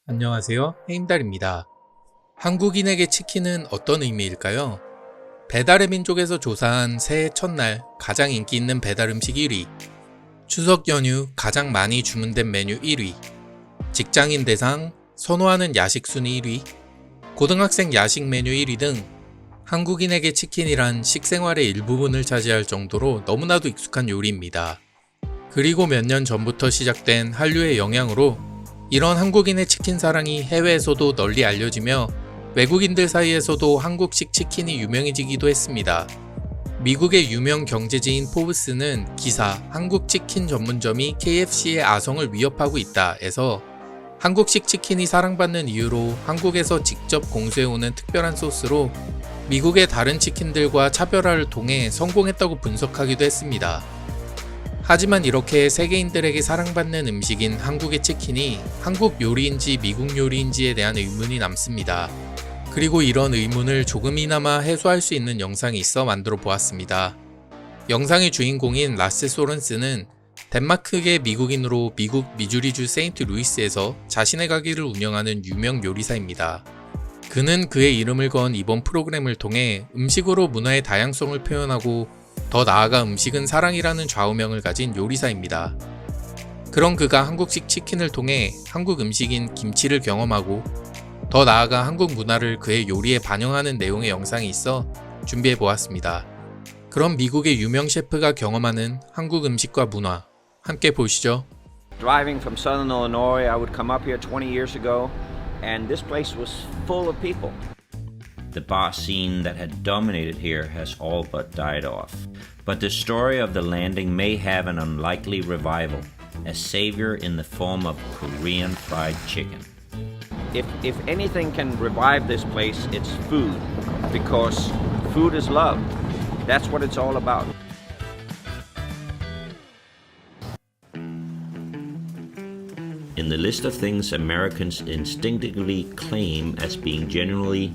안녕하세요, 해임달입니다. 한국인에게 치킨은 어떤 의미일까요? 배달의 민족에서 조사한 새해 첫날 가장 인기 있는 배달 음식 1위, 추석 연휴 가장 많이 주문된 메뉴 1위, 직장인 대상 선호하는 야식 순위 1위, 고등학생 야식 메뉴 1위 등 한국인에게 치킨이란 식생활의 일부분을 차지할 정도로 너무나도 익숙한 요리입니다. 그리고 몇 년 전부터 시작된 한류의 영향으로 이런 한국인의 치킨 사랑이 해외에서도 널리 알려지며 외국인들 사이에서도 한국식 치킨이 유명해지기도 했습니다. 미국의 유명 경제지인 포브스는 기사 한국 치킨 전문점이 KFC의 아성을 위협하고 있다에서 한국식 치킨이 사랑받는 이유로 한국에서 직접 공수해오는 특별한 소스로 미국의 다른 치킨들과 차별화를 통해 성공했다고 분석하기도 했습니다. 하지만 이렇게 세계인들에게 사랑받는 음식인 한국의 치킨이 한국 요리인지 미국 요리인지에 대한 의문이 남습니다. 그리고 이런 의문을 조금이나마 해소할 수 있는 영상이 있어 만들어 보았습니다. 영상의 주인공인 라세 소렌스는 덴마크계 미국인으로 미국 미주리주 세인트 루이스에서 자신의 가게를 운영하는 유명 요리사입니다. 그는 그의 이름을 건 이번 프로그램을 통해 음식으로 문화의 다양성을 표현하고 더 나아가 음식은 사랑이라는 좌우명을 가진 요리사입니다. 그런 그가 한국식 치킨을 통해 한국 음식인 김치를 경험하고 더 나아가 한국 문화를 그의 요리에 반영하는 내용의 영상이 있어 준비해 보았습니다. 그럼 미국의 유명 셰프가 경험하는 한국 음식과 문화 함께 보시죠. Driving from southern Illinois, I would come up here 20 years ago and this place was full of people. The bar scene that had dominated here has all but died off. But the story of the landing may have an unlikely revival, a savior in the form of Korean fried chicken. If anything can revive this place, it's food, because food is love. That's what it's all about. In the list of things Americans instinctively claim as being genuinely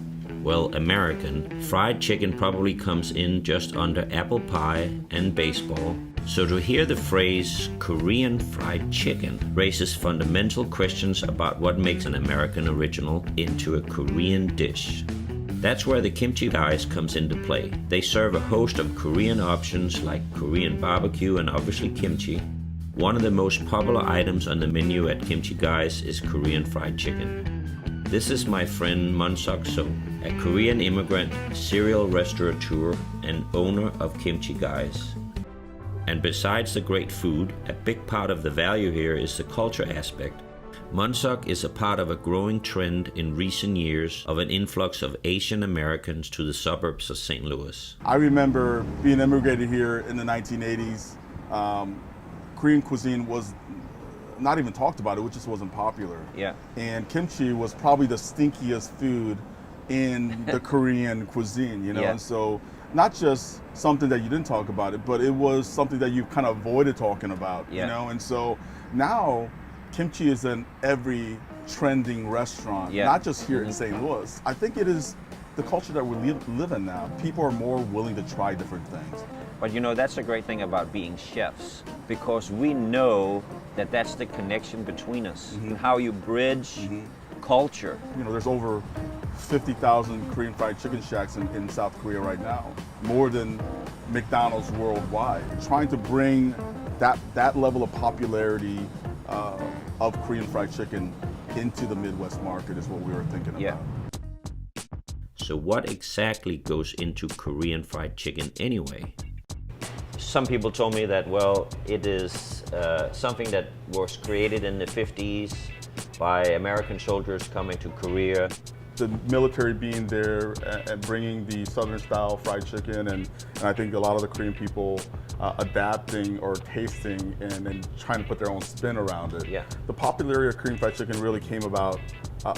American, fried chicken probably comes in just under apple pie and baseball. So to hear the phrase Korean fried chicken raises fundamental questions about what makes an American original into a Korean dish. That's where the Kimchi guys comes into play. They serve a host of Korean options like Korean barbecue and obviously kimchi. One of the most popular items on the menu at Kimchi Guys is Korean fried chicken. This is my friend Munsuk So, a Korean immigrant, serial restaurateur, and owner of Kimchi Guys. And besides the great food, a big part of the value here is the culture aspect. Munsuk is a part of a growing trend in recent years of an influx of Asian Americans to the suburbs of St. Louis. I remember being immigrated here in the 1980s. Korean cuisine was not even talked about. It just wasn't popular. Yeah. And kimchi was probably the stinkiest food in the Korean cuisine, you know? Yeah. And so not just something that you didn't talk about it, but it was something that you kind of avoided talking about, Yeah. you know? And so now kimchi is in every trending restaurant, Yeah. not just here in St. Louis. I think it is the culture that we live in now. People are more willing to try different things. But you know, that's the great thing about being chefs, because we know that that's the connection between us, and how you bridge culture. You know, there's over 50,000 Korean fried chicken shacks in South Korea right now, more than McDonald's worldwide. Trying to bring that level of popularity of Korean fried chicken into the Midwest market is what we were thinking about. Yeah. So what exactly goes into Korean fried chicken anyway? Some people told me that, well, it is something that was created in the 50s by American soldiers coming to Korea. The military being there and bringing the Southern style fried chicken, and I think a lot of the Korean people adapting or tasting and trying to put their own spin around it. Yeah. The popularity of Korean fried chicken really came about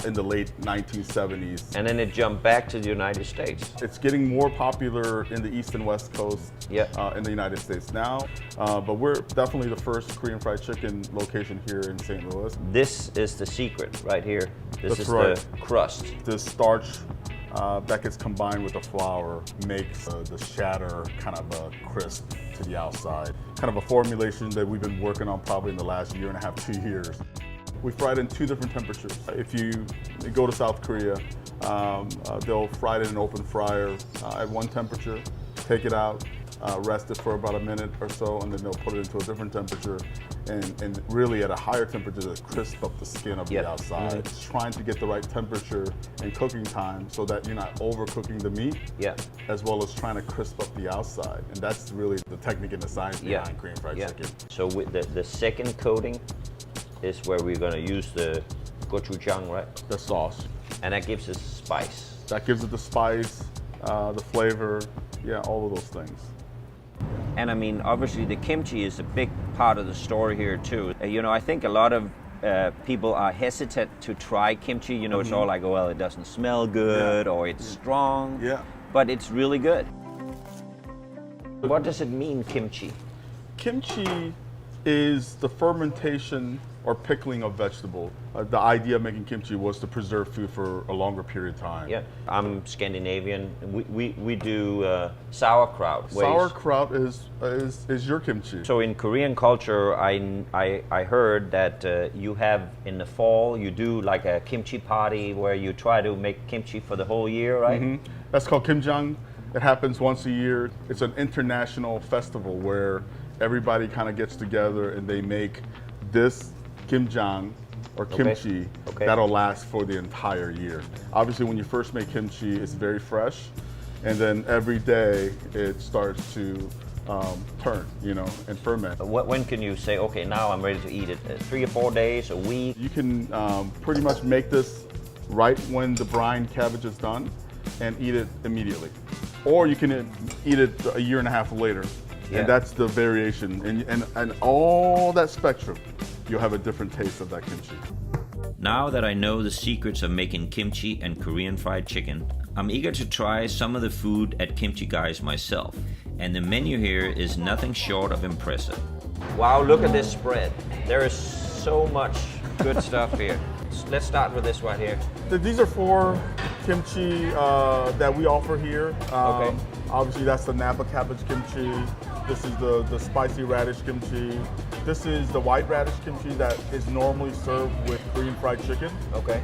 in the late 1970s. And then it jumped back to the United States. It's getting more popular in the East and West Coast Yeah. in the United States now, but we're definitely the first Korean fried chicken location here in St. Louis. This is the secret right here. This That's is right. the crust. The starch that gets combined with the flour makes the shatter kind of crisp to the outside. Kind of a formulation that we've been working on probably in the last year and a half, 2 years. We fry it in 2 different temperatures. If you go to South Korea, they'll fry it in an open fryer at one temperature, take it out, rest it for about a minute or so, and then they'll put it into a different temperature and really at a higher temperature to crisp up the skin of the outside. It's trying to get the right temperature and cooking time so that you're not overcooking the meat, as well as trying to crisp up the outside. And that's really the technique and the science behind Korean fried chicken. So with the second coating is where we're going to use the gochujang, right? The sauce. And that gives it spice. That gives it the spice, the flavor, all of those things. And I mean, obviously the kimchi is a big part of the story here too. You know, I think a lot of people are hesitant to try kimchi. You know, it's all like, oh, well, it doesn't smell good or it's strong. But it's really good. What does it mean, kimchi? Kimchi is the fermentation or pickling of vegetable. The idea of making kimchi was to preserve food for a longer period of time. Yeah, I'm Scandinavian. We do sauerkraut. Sauerkraut is your kimchi. So in Korean culture, I heard that you have in the fall you do like a kimchi party where you try to make kimchi for the whole year, right? That's called kimjang. It happens once a year. It's an international festival where everybody kind of gets together and they make this kimjang or kimchi that'll last for the entire year. Obviously, when you first make kimchi, it's very fresh, and then every day it starts to turn, and ferment. When can you say, okay, now I'm ready to eat it? 3 or 4 days, a week? You can pretty much make this right when the brine cabbage is done and eat it immediately. Or you can eat it a year and a half later. And that's the variation. And all that spectrum, you'll have a different taste of that kimchi. Now that I know the secrets of making kimchi and Korean fried chicken, I'm eager to try some of the food at Kimchi Guys myself. And the menu here is nothing short of impressive. Wow, look at this spread. There is so much good stuff here. Let's start with this right here. These are 4 kimchi that we offer here. Obviously, that's the Napa cabbage kimchi. This is the spicy radish kimchi. This is the white radish kimchi that is normally served with Korean fried chicken.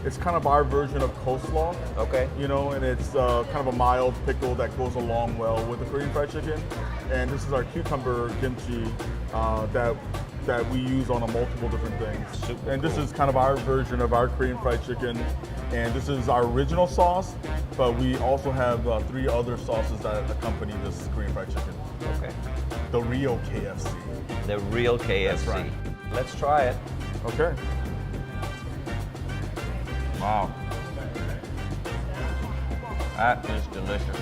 It's kind of our version of coleslaw. And it's kind of a mild pickle that goes along well with the Korean fried chicken. And this is our cucumber kimchi that we use on multiple different things. And this is kind of our version of our Korean fried chicken. And this is our original sauce, but we also have 3 other sauces that accompany this Korean fried chicken. The real KFC. The real KFC. That's right. Let's try it. Okay. Wow. That is delicious.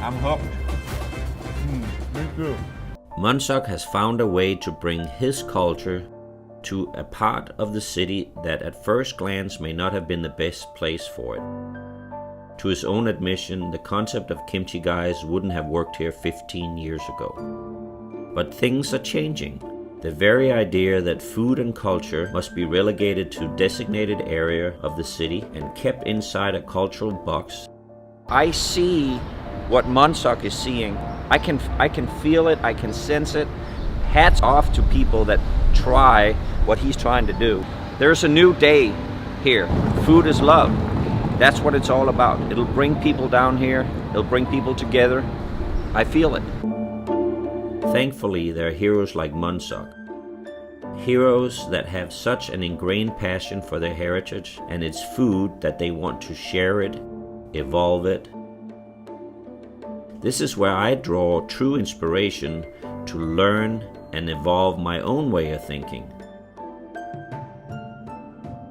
I'm hooked. Me too. Munsuk has found a way to bring his culture to a part of the city that at first glance may not have been the best place for it. To his own admission, the concept of Kimchi Guys wouldn't have worked here 15 years ago. But things are changing. The very idea that food and culture must be relegated to a designated area of the city and kept inside a cultural box. I see what Munsuk is seeing. I can feel it, I can sense it. Hats off to people that try what he's trying to do. There's a new day here. Food is love. That's what it's all about. It'll bring people down here. It'll bring people together. I feel it. Thankfully, there are heroes like Munsuk. Heroes that have such an ingrained passion for their heritage and its food that they want to share it, evolve it. This is where I draw true inspiration to learn and evolve my own way of thinking.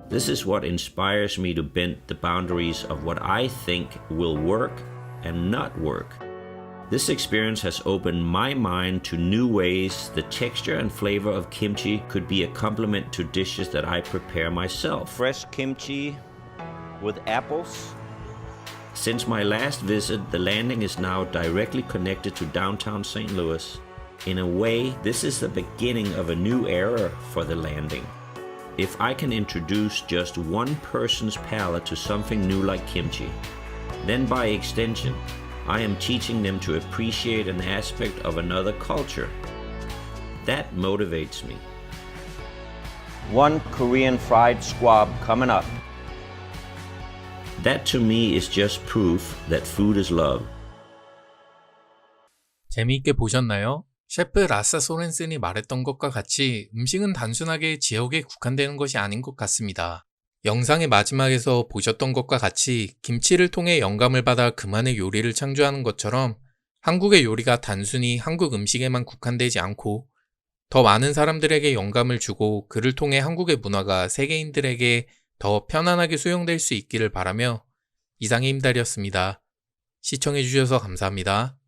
This is what inspires me to bend the boundaries of what I think will work and not work. This experience has opened my mind to new ways the texture and flavor of kimchi could be a complement to dishes that I prepare myself. Fresh kimchi with apples. Since my last visit, the landing is now directly connected to downtown St. Louis. In a way, this is the beginning of a new era for the landing. If I can introduce just one person's palate to something new like kimchi, then by extension, I am teaching them to appreciate an aspect of another culture. That motivates me. One Korean fried squab coming up. That to me is just proof that food is love. 재미있게 보셨나요? 셰프 라세 소렌센이 말했던 것과 같이 음식은 단순하게 지역에 국한되는 것이 아닌 것 같습니다. 영상의 마지막에서 보셨던 것과 같이 김치를 통해 영감을 받아 그만의 요리를 창조하는 것처럼 한국의 요리가 단순히 한국 음식에만 국한되지 않고 더 많은 사람들에게 영감을 주고 그를 통해 한국의 문화가 세계인들에게 더 편안하게 수용될 수 있기를 바라며 이상의 힘달이었습니다. 시청해주셔서 감사합니다.